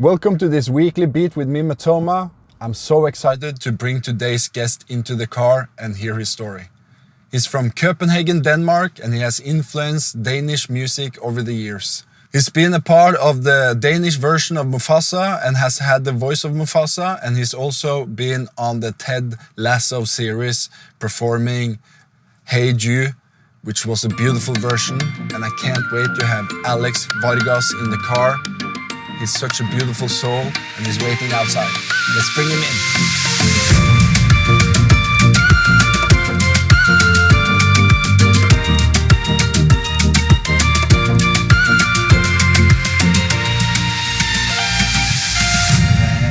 Welcome to this weekly beat with me, Matoma. I'm so excited to bring today's guest into the car and hear his story. He's from Copenhagen, Denmark, and he has influenced Danish music over the years. He's been a part of the Danish version of Mufasa and has had the voice of Mufasa, and he's also been on the Ted Lasso series performing Hey Jude, which was a beautiful version, and I can't wait to have Alex Vargas in the car. He's such a beautiful soul, and he's waiting outside. Let's bring him in.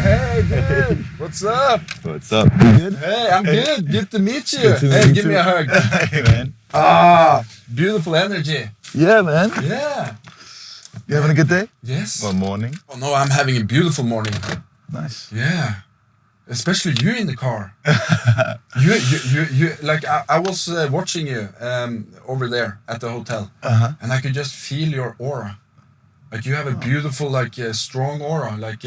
Hey, dude. What's up? What's up? You good? Hey, I'm good. Good to meet you. Good to Hey, meet give you. me a hug. Hey, man. Beautiful energy. Yeah, man. Yeah. You having a good day? Yes. Or morning? Oh no, I'm having a beautiful morning. Nice. Yeah. Especially you in the car. you like I was watching you over there at the hotel, and I could just feel your aura. Like you have a beautiful, like strong aura. Like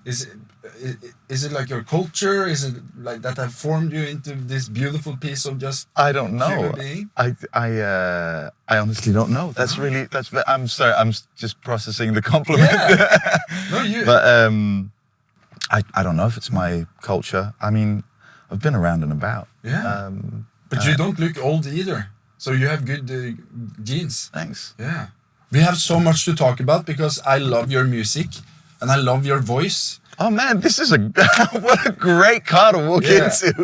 is it like your culture? Is it like that have formed you into this beautiful piece of just? I don't know. Human being? I honestly don't know. I'm sorry. I'm just processing the compliment. Yeah. No, you. But I don't know if it's my culture. I mean, I've been around and about. Yeah. But you don't look old either. So you have good genes. Thanks. Yeah. We have so much to talk about because I love your music and I love your voice. Oh man, this is what a great car to walk into.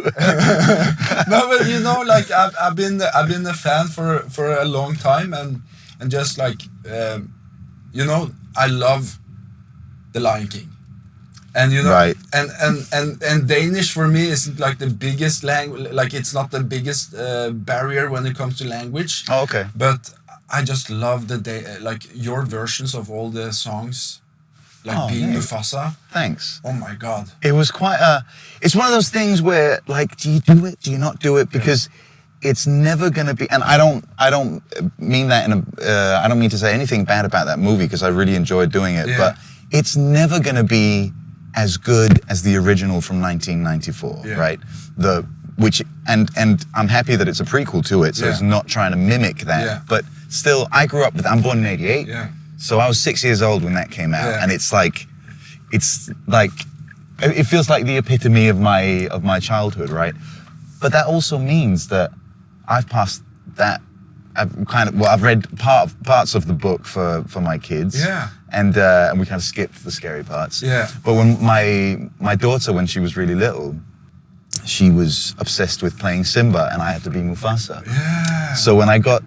No, but you know, like I've been a fan for a long time, and just like you know, I love the Lion King, and you know, Right. and Danish for me isn't like the biggest language. Like it's not the biggest barrier when it comes to language. Oh, okay. But I just love like your versions of all the songs. Like being man. Mufasa. Thanks. Oh my God. It was quite it's one of those things where like, do you do it? Do you not do it? Because it's never going to be, and I don't mean that I don't mean to say anything bad about that movie because I really enjoyed doing it, but it's never going to be as good as the original from 1994, right? And I'm happy that it's a prequel to it, so it's not trying to mimic that, but still, I grew up I'm born in '88. Yeah. So I was 6 years old when that came out, and it's like, it feels like the epitome of my childhood, right? But that also means that I've passed that. I've read parts of the book for my kids, and we kind of skipped the scary parts. Yeah. But when my daughter, when she was really little, she was obsessed with playing Simba, and I had to be Mufasa. Yeah. So when I got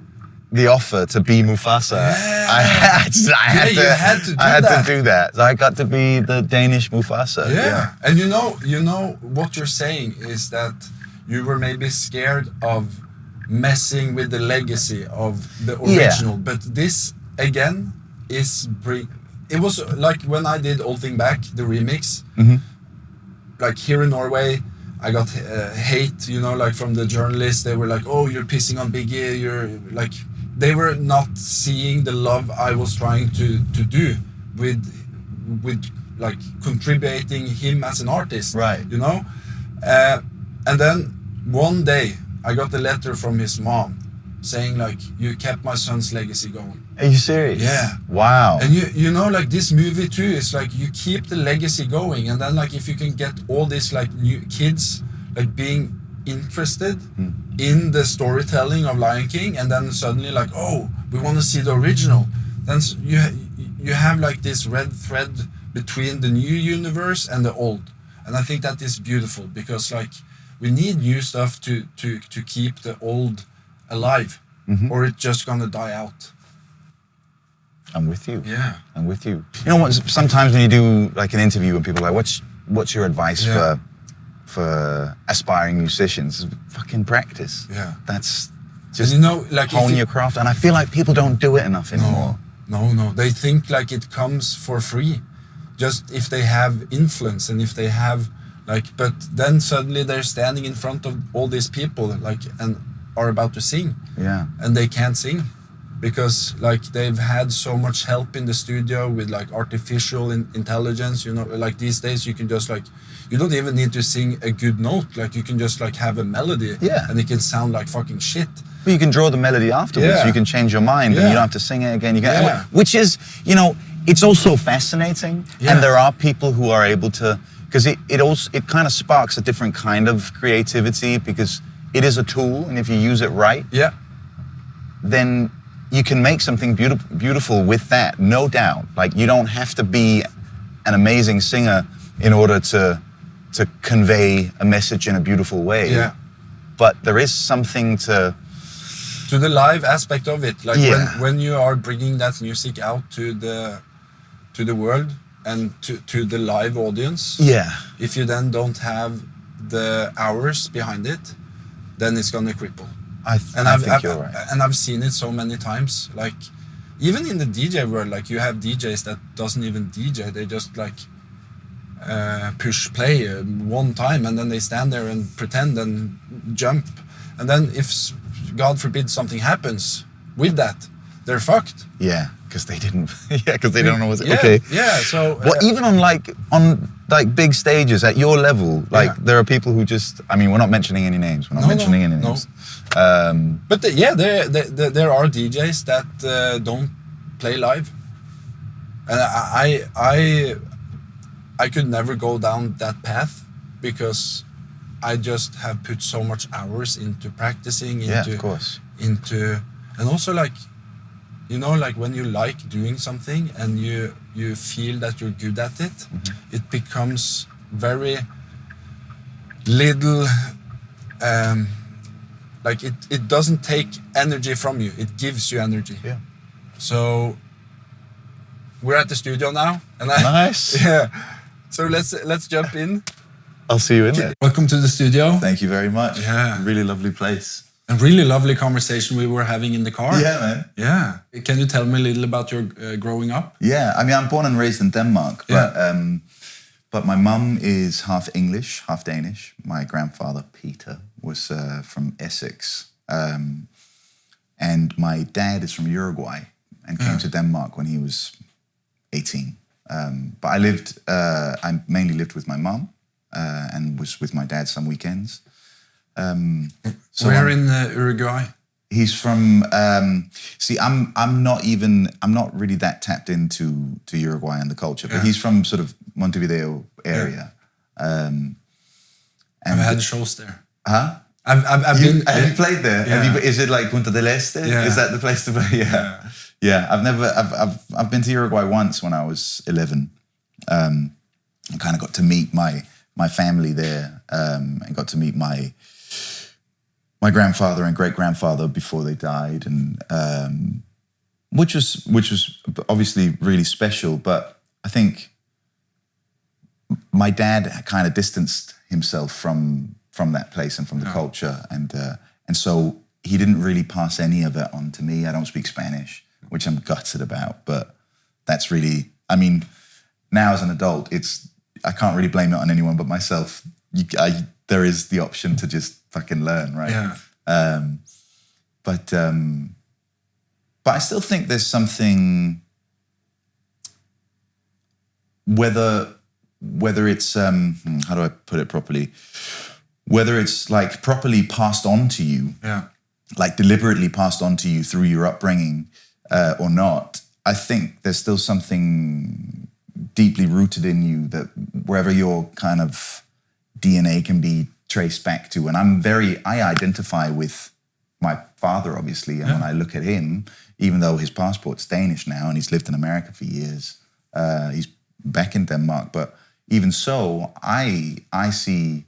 the offer to be Mufasa, I had to do that. So I got to be the Danish Mufasa. Yeah. And you know what you're saying is that you were maybe scared of messing with the legacy of the original, but this again is it was like when I did Old Thing Back, the remix. Like here in Norway, I got hate, you know, like from the journalists. They were like, "Oh, you're pissing on Biggie." You're like, they were not seeing the love I was trying to do with like contributing him as an artist, right? You know, and then one day I got a letter from his mom saying like, "You kept my son's legacy going." Are you serious? Yeah. Wow. And you know, like this movie too, it's like you keep the legacy going, and then like if you can get all these like new kids like being interested in the storytelling of Lion King, and then suddenly like, oh, we want to see the original, then you have like this red thread between the new universe and the old, and I think that is beautiful because like we need new stuff to keep the old alive, or it's just gonna die out. I'm with you. Yeah. I'm with you. You know what? Sometimes when you do like an interview and people are like, what's your advice for aspiring musicians? Fucking practice. Yeah. That's just, you know, like hone your craft. And I feel like people don't do it enough anymore. No. They think like it comes for free. Just if they have influence and if they have like, but then suddenly they're standing in front of all these people like and are about to sing. Yeah. And they can't sing. because like they've had so much help in the studio with like artificial intelligence, you know, like these days you can just like, you don't even need to sing a good note, like you can just like have a melody, and it can sound like fucking shit. But you can draw the melody afterwards. You can change your mind, and you don't have to sing it again. You can, which is, you know, it's also fascinating, and there are people who are able to, because it kind of sparks a different kind of creativity, because it is a tool, and if you use it right, then you can make something beautiful with that, no doubt. Like, you don't have to be an amazing singer in order to convey a message in a beautiful way. But there is something to the live aspect of it. Like when you are bringing that music out to the world and to the live audience. If you then don't have the hours behind it, then it's gonna cripple. I think you're right. And I've seen it so many times. Like, even in the DJ world, like you have DJs that doesn't even DJ. They just like push play one time, and then they stand there and pretend and jump. And then if, God forbid, something happens with that, they're fucked. Because they didn't. Because they don't know what's okay. So. Well, even on big stages at your level, like there are people who just. I mean, we're not mentioning any names. We're not mentioning any names. But there are DJs that don't play live, and I could never go down that path, because I just have put so much hours into practicing, and also like, you know, like when you like doing something and you feel that you're good at it, it becomes very little, like it doesn't take energy from you, it gives you energy. So we're at the studio now, and nice. So let's jump in. I'll see you in there. Welcome to the studio. Thank you very much. Really lovely place. A really lovely conversation we were having in the car. Man. Can you tell me a little about your growing up? I mean, I'm born and raised in Denmark, but my mum is half English, half Danish. My grandfather, Peter, was from Essex. And my dad is from Uruguay and came to Denmark when he was 18. But I mainly lived with my mum and was with my dad some weekends. So where in Uruguay? He's from. I'm not really that tapped into Uruguay and the culture, but he's from sort of Montevideo area. I've had shows there. Huh? Have you played there? Is it like Punta del Este? Is that the place to play? I've been to Uruguay once when I was 11. I kind of got to meet my family there, and got to meet my grandfather and great grandfather before they died, and which was obviously really special. But I think my dad kind of distanced himself from that place and from the culture, and so he didn't really pass any of it on to me. I don't speak Spanish, which I'm gutted about, but that's really, I mean, now as an adult, I can't really blame it on anyone but myself. There is the option to just fucking learn, right? But I still think there's something, whether it's how do I put it properly? Whether it's like properly passed on to you, like deliberately passed on to you through your upbringing, or not, I think there's still something deeply rooted in you that wherever your kind of DNA can be traced back to. And I identify with my father, obviously, and when I look at him, even though his passport's Danish now and he's lived in America for years, he's back in Denmark, but even so, I see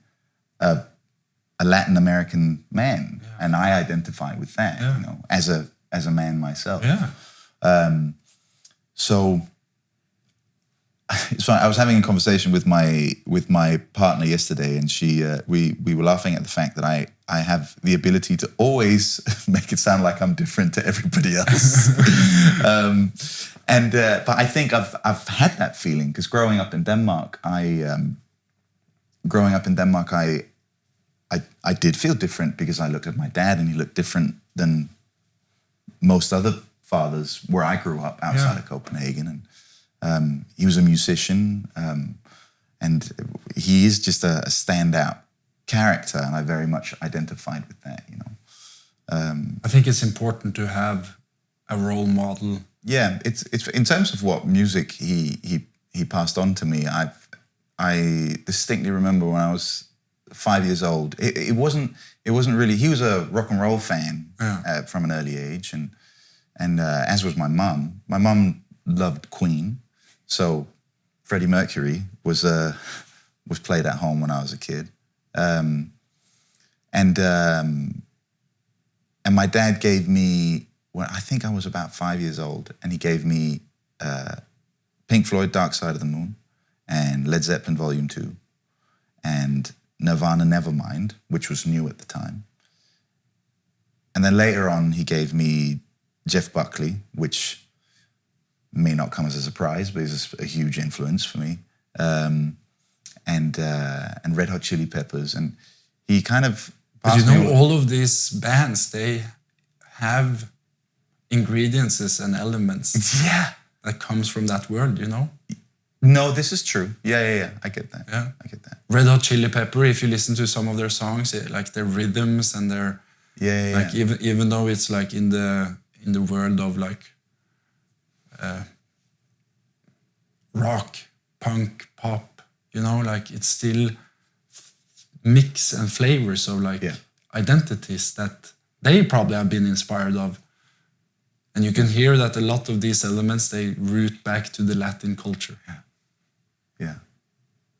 a Latin American man, and I identify with that, you know, as a man myself. So it's funny, I was having a conversation with my partner yesterday, and we were laughing at the fact that I have the ability to always make it sound like I'm different to everybody else. But I think I've had that feeling because growing up in Denmark, I did feel different because I looked at my dad and he looked different than most other fathers where I grew up outside of Copenhagen. And he was a musician, and he is just a standout character, and I very much identified with that, you know. I think it's important to have a role model. Yeah, it's in terms of what music he passed on to me. I distinctly remember when I was 5 years old. It wasn't really. He was a rock and roll fan from an early age, and as was my mum. My mum loved Queen, so Freddie Mercury was played at home when I was a kid, and my dad gave me, when I think I was about 5 years old, and he gave me Pink Floyd, Dark Side of the Moon, and Led Zeppelin Volume 2, and Nirvana Nevermind, which was new at the time. And then later on, he gave me Jeff Buckley, which may not come as a surprise, but is a huge influence for me, and Red Hot Chili Peppers. And he kind of... But you know, all of these bands, they have ingredients and elements that comes from that word, you know? No, this is true. Yeah. I get that. Yeah. I get that. Red Hot Chili Pepper, if you listen to some of their songs, like their rhythms and their... Like even though it's like in the world of like rock, punk, pop, you know, like it's still mix and flavors of like identities that they probably have been inspired of. And you can hear that a lot of these elements, they root back to the Latin culture. Yeah.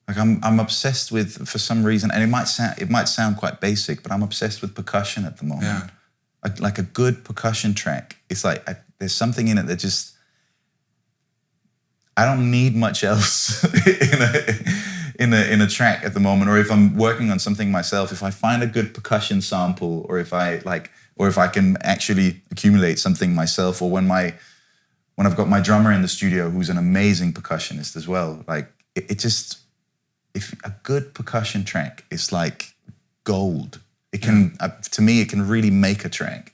Like I'm obsessed with, for some reason, and it might sound quite basic, but I'm obsessed with percussion at the moment. Yeah. Like a good percussion track. It's like there's something in it that just, I don't need much else in a track at the moment. Or if I'm working on something myself, if I find a good percussion sample, or if I can actually accumulate something myself, or when I've got my drummer in the studio who's an amazing percussionist as well, like it just, if a good percussion track is like gold. It can, to me, it can really make a track.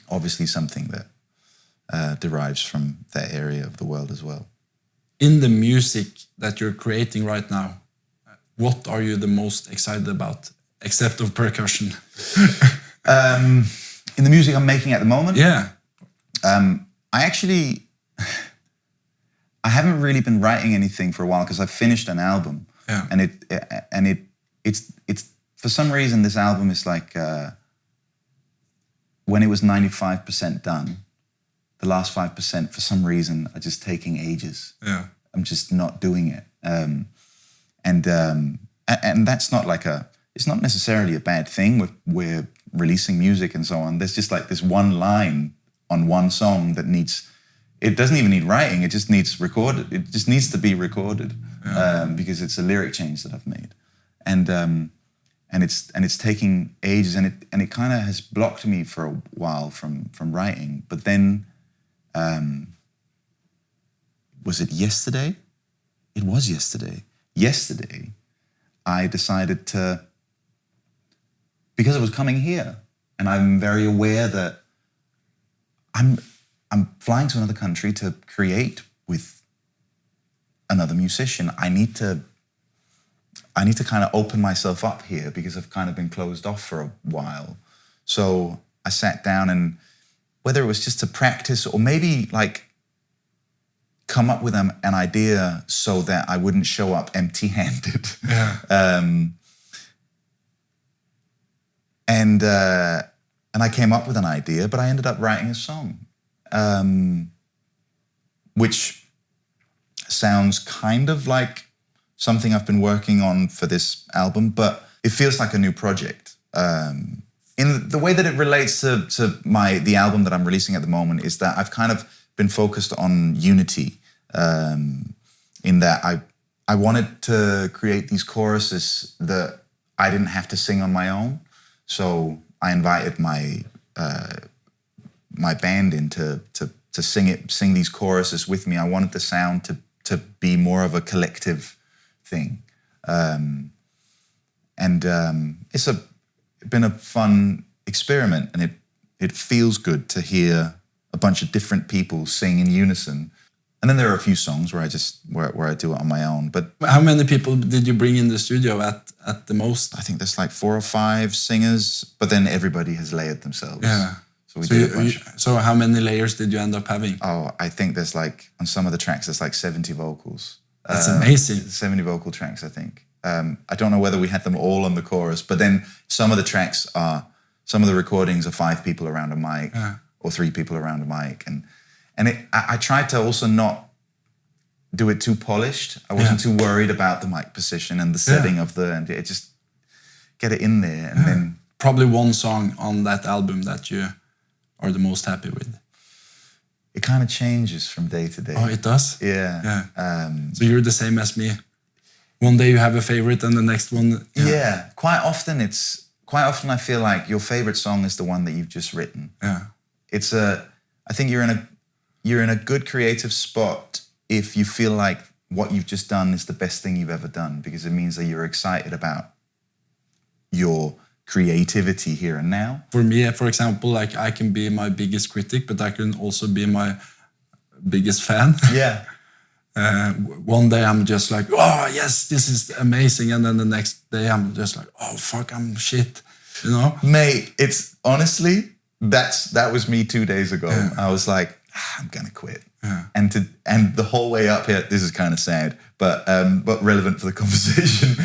Obviously something that derives from that area of the world as well. In the music that you're creating right now, what are you the most excited about, except of percussion? In the music I'm making at the moment? Yeah. I haven't really been writing anything for a while because I've finished an album. Yeah. And it's for some reason this album is like when it was 95% done, the last 5% for some reason are just taking ages. Yeah. I'm just not doing it. And that's not like it's not necessarily a bad thing. We're releasing music and so on. There's just like this one line on one song that it doesn't even need writing. It just needs recorded. It just needs to be recorded because it's a lyric change that I've made, and it's taking ages, and it kind of has blocked me for a while from writing. But then, was it yesterday? It was yesterday. Yesterday, I decided to, because I was coming here, and I'm very aware that I'm flying to another country to create with another musician. I need to kind of open myself up here because I've kind of been closed off for a while. So I sat down, and whether it was just to practice or maybe like come up with an idea so that I wouldn't show up empty-handed. Yeah. And I came up with an idea, but I ended up writing a song. Which sounds kind of like something I've been working on for this album, but it feels like a new project. In the way that it relates to the album that I'm releasing at the moment is that I've kind of been focused on unity, in that I wanted to create these choruses that I didn't have to sing on my own. So I invited my band in to sing these choruses with me. I wanted the sound to be more of a collective thing, and it's been a fun experiment, and It feels good to hear a bunch of different people sing in unison. And then there are a few songs where I do it on my own. But how many people did you bring in the studio at the most? I think there's like 4 or 5 singers, but then everybody has layered themselves. Yeah. So we did a bunch. So how many layers did you end up having? Oh, I think there's like, on some of the tracks, there's like 70 vocals. That's amazing. 70 vocal tracks, I think. I don't know whether we had them all on the chorus, but then some of the recordings are 5 people around a mic or 3 people around a mic. And I tried to also not do it too polished. I wasn't too worried about the mic position and the setting of and it just get it in there. And then probably one song on that album that you are the most happy with. It kind of changes from day to day. Oh, it does? Yeah. So you're the same as me. One day you have a favorite and the next one... Yeah. Quite often I feel like your favorite song is the one that you've just written. Yeah. I think you're in a good creative spot if you feel like what you've just done is the best thing you've ever done, because it means that you're excited about your creativity here and now. For me, for example, like I can be my biggest critic, but I can also be my biggest fan. Yeah. One day I'm just like, oh yes, this is amazing, and then the next day I'm just like, oh fuck, I'm shit, you know? Mate, it's honestly, that was me 2 days ago. I was like, I'm gonna quit. And the whole way up here, this is kind of sad, but relevant for the conversation.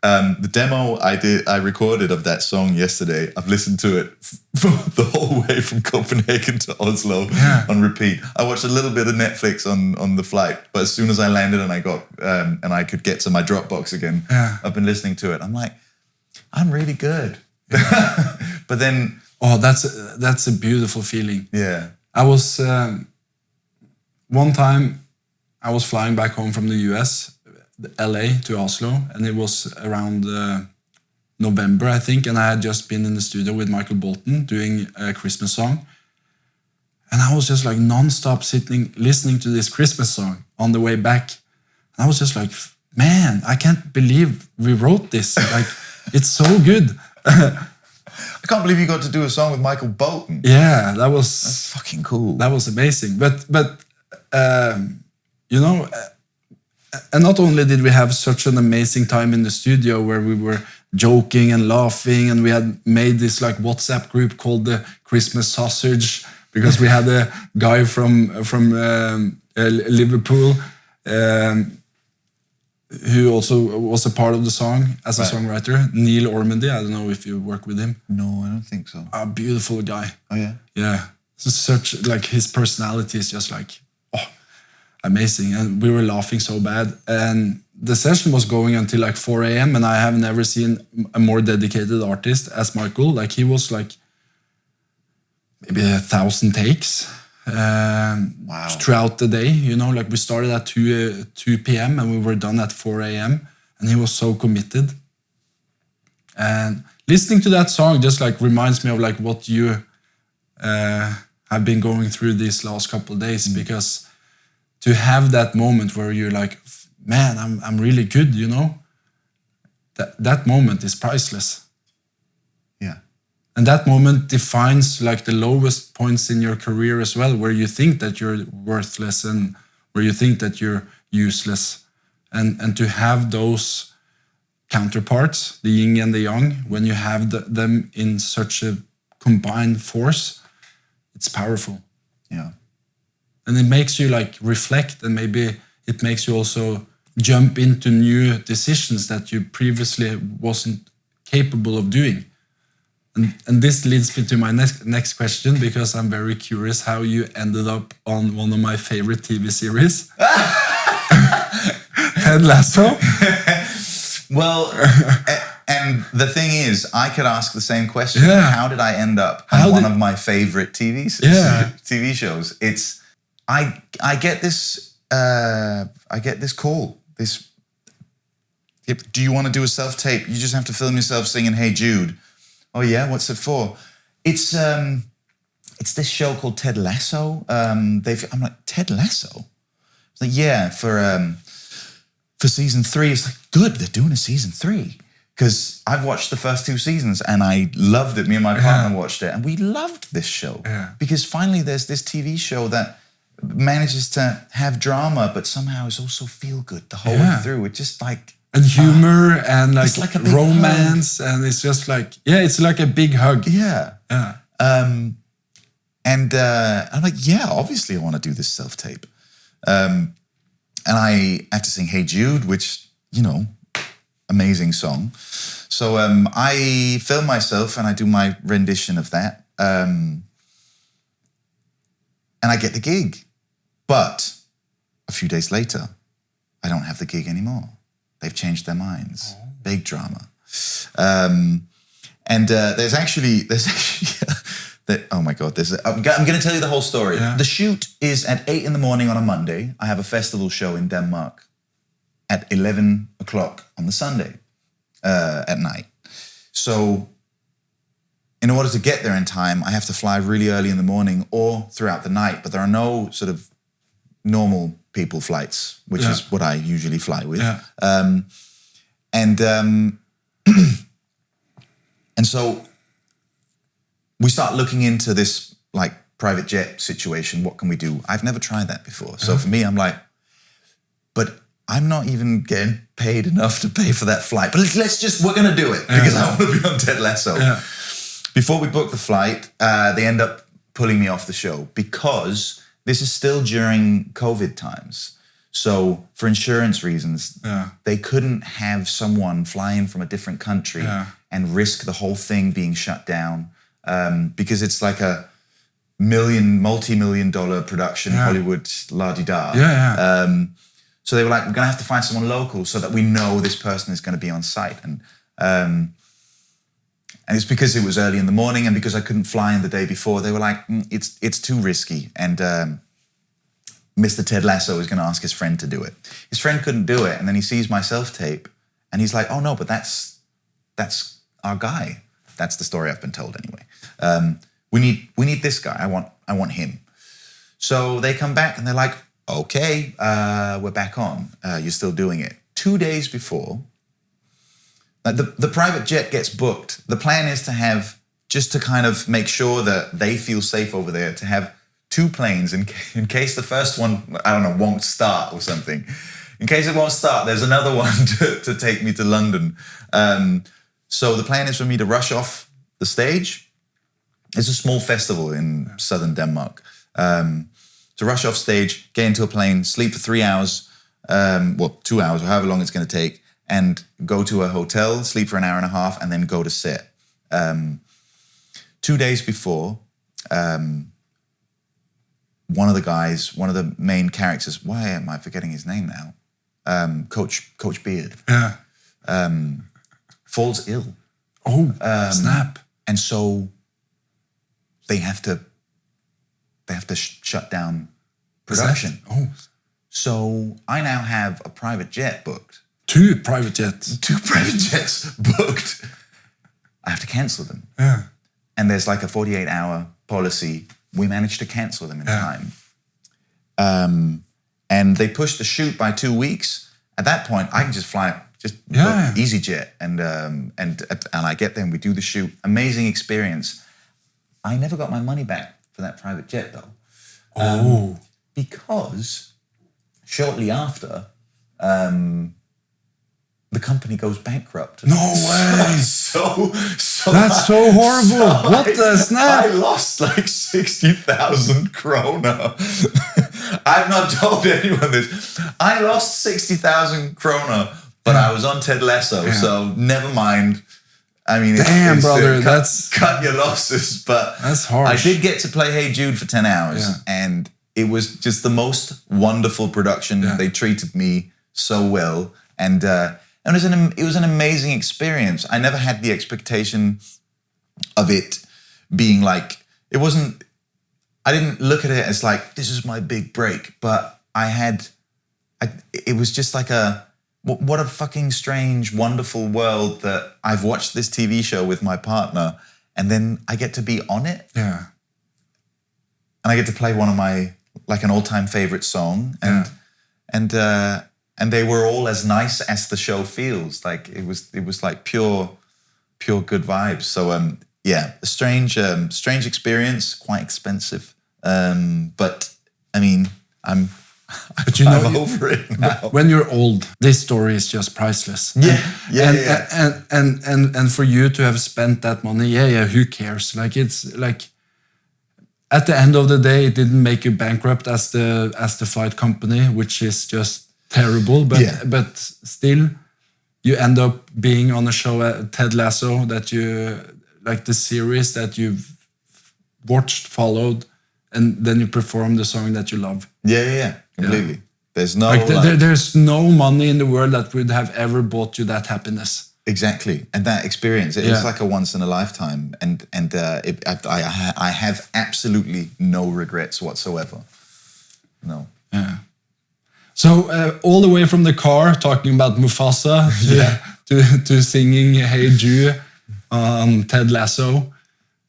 The demo I recorded of that song yesterday, I've listened to it the whole way from Copenhagen to Oslo on repeat. I watched a little bit of Netflix on the flight, but as soon as I landed and I could get to my Dropbox again, I've been listening to it. I'm like, I'm really good. But then... Oh, that's a beautiful feeling. Yeah. I was... one time, I was flying back home from the US, LA to Oslo, and it was around November, I think, and I had just been in the studio with Michael Bolton doing a Christmas song. And I was just like non-stop listening to this Christmas song on the way back. And I was just like, man, I can't believe we wrote this. Like, it's so good. I can't believe you got to do a song with Michael Bolton. Yeah, that's fucking cool. That was amazing. But you know, and not only did we have such an amazing time in the studio where we were joking and laughing, and we had made this like WhatsApp group called the Christmas Sausage, because we had a guy from Liverpool who also was a part of the song as a songwriter, Neil Ormandy. I don't know if you work with him. No, I don't think so. A beautiful guy. Oh yeah? Yeah. Such like his personality is just like, amazing. And we were laughing so bad. And the session was going until like 4 a.m. and I have never seen a more dedicated artist as Michael. Like he was like maybe 1,000 takes throughout the day. You know, like we started at 2 p.m. and we were done at 4 a.m. and he was so committed. And listening to that song just like reminds me of like what you have been going through these last couple of days, because to have that moment where you're like, man, I'm really good, you know? That moment is priceless. Yeah. And that moment defines like the lowest points in your career as well, where you think that you're worthless and where you think that you're useless. And to have those counterparts, the yin and the yang, when you have them in such a combined force, it's powerful. Yeah. And it makes you like reflect, and maybe it makes you also jump into new decisions that you previously wasn't capable of doing. And this leads me to my next question, because I'm very curious how you ended up on one of my favorite TV series, Ted Lasso. Well, and the thing is, I could ask the same question. How did I end up on one of my favorite TV shows? It's I get this call. Do you want to do a self-tape? You just have to film yourself singing "Hey Jude." Oh yeah, what's it for? It's this show called Ted Lasso. I'm like, Ted Lasso? It's like, yeah, for season 3. It's like, good, they're doing a season 3. because I've watched the first 2 seasons and I loved it. Me and my partner watched it and we loved this show. Because finally there's this TV show that manages to have drama, but somehow is also feel good the whole way through. It's just like... And humor and like a big romance. hug. And it's just like, it's like a big hug. Yeah. And I'm like, obviously I want to do this self-tape. And I have to sing Hey Jude, which, amazing song. So I film myself and I do my rendition of that. And I get the gig. But a few days later, I don't have the gig anymore. They've changed their minds. Big drama. And there's actually oh my God, I'm going to tell you the whole story. The shoot is at 8 in the morning on a Monday. I have a festival show in Denmark at 11 o'clock on the Sunday at night. So in order to get there in time, I have to fly really early in the morning or throughout the night, but there are no sort of normal people flights, which is what I usually fly with. And so we start looking into this like private jet situation. What can we do? I've never tried that before. So for me, I'm like, but I'm not even getting paid enough to pay for that flight. But we're going to do it because I want to be on Ted Lasso. Before we book the flight, they end up pulling me off the show because this is still during COVID times. So for insurance reasons, they couldn't have someone fly in from a different country and risk the whole thing being shut down because it's like a multi-million-dollar production, Hollywood, la-di-da. So they were like, we're going to have to find someone local so that we know this person is going to be on site. And it's because it was early in the morning and because I couldn't fly in the day before, they were like, it's too risky. And Mr. Ted Lasso is going to ask his friend to do it. His friend couldn't do it. And then he sees my self-tape and he's like, oh no, but that's our guy. That's the story I've been told anyway. We need this guy. I want him. So they come back and they're like, okay, we're back on. You're still doing it. 2 days before, the private jet gets booked. The plan is to have, just to kind of make sure that they feel safe over there, to have 2 planes in case the first one, I don't know, won't start or something. In case it won't start, there's another one to take me to London. So the plan is for me to rush off the stage. It's a small festival in southern Denmark. To rush off stage, get into a plane, sleep for 3 hours, 2 hours, or however long it's going to take, and go to a hotel, sleep for an hour and a half, and then go to set. 2 days before, one of the main characters, why am I forgetting his name now? Coach Beard. Falls ill. Snap. And so they have to shut down production. So I now have a private jet booked. 2 private jets. 2 private jets booked. I have to cancel them. And there's like a 48-hour policy. We managed to cancel them in time. And they pushed the shoot by 2 weeks. At that point, I can just fly, book EasyJet, and I get there and we do the shoot. Amazing experience. I never got my money back for that private jet though. Because shortly after, the company goes bankrupt. No way! So that's so horrible. What the snap? I lost like 60,000 kroner. I've not told anyone this. I lost 60,000 kroner, but I was on Ted Lasso, so never mind. I mean, damn, brother, cut your losses. But that's harsh. I did get to play Hey Jude for 10 hours, and it was just the most wonderful production. They treated me so well, and it was an amazing experience. I never had the expectation of it being like, I didn't look at it as like, this is my big break, but it was just like what a fucking strange, wonderful world that I've watched this TV show with my partner, and then I get to be on it. Yeah. And I get to play one of my, like an all-time favorite song, and and they were all as nice as the show feels. Like it was like pure good vibes. So yeah, a strange experience, quite expensive. But I mean, I'm over it now. When you're old, this story is just priceless. Yeah. And for you to have spent that money, who cares? Like it's like at the end of the day, it didn't make you bankrupt as the flight company, which is just terrible. But still, you end up being on a show at Ted Lasso that you like, the series that you've watched, followed, and then you perform the song that you love. Yeah, completely. Yeah. There's no there's no money in the world that would have ever bought you that happiness. Exactly, and that experience, it's like a once in a lifetime, and I have absolutely no regrets whatsoever. No. Yeah. So all the way from the car, talking about Mufasa to singing "Hey Jude" on Ted Lasso,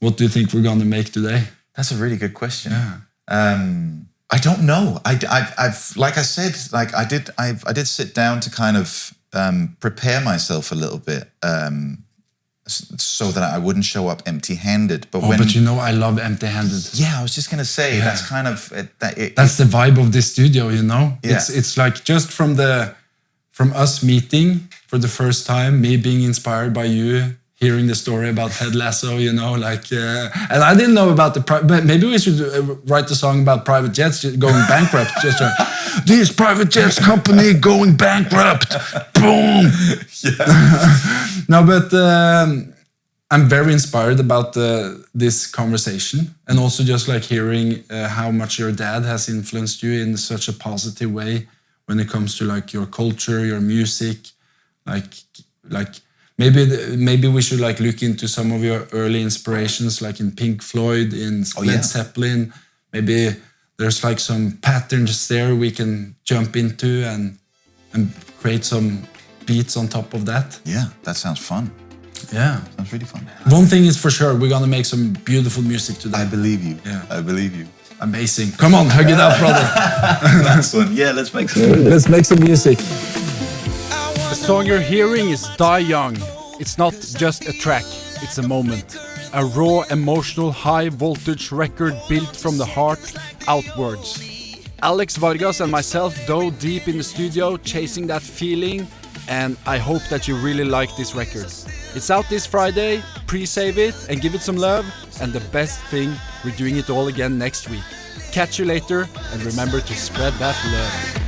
what do you think we're gonna make today? That's a really good question. Yeah. I don't know. I've like I said, like I did sit down to kind of prepare myself a little bit, so that I wouldn't show up empty-handed. But you know, I love empty-handed. Yeah, I was just gonna say that's kind of that's the vibe of this studio. You know, yeah. It's like just from us meeting for the first time, me being inspired by you, hearing the story about Ted Lasso, you know, like, and I didn't know about but maybe we should write a song about private jets going bankrupt. Just this private jets company going bankrupt. Boom. Yeah. No, but I'm very inspired about this conversation, and also just like hearing how much your dad has influenced you in such a positive way when it comes to like your culture, your music, like. Maybe we should like look into some of your early inspirations, like in Pink Floyd, in Led Zeppelin. Maybe there's like some patterns there we can jump into and create some beats on top of that. Yeah, that sounds fun. Yeah, sounds really fun. One thing is for sure, we're gonna make some beautiful music today. I believe you. Yeah, I believe you. Amazing. Come on, hug it out, brother. Nice one. Yeah, let's make some music. The song you're hearing is Die Young. It's not just a track, it's a moment. A raw, emotional, high-voltage record built from the heart outwards. Alex, Vargas and myself dove deep in the studio, chasing that feeling, and I hope that you really like this record. It's out this Friday, pre-save it and give it some love, and the best thing, we're doing it all again next week. Catch you later, and remember to spread that love.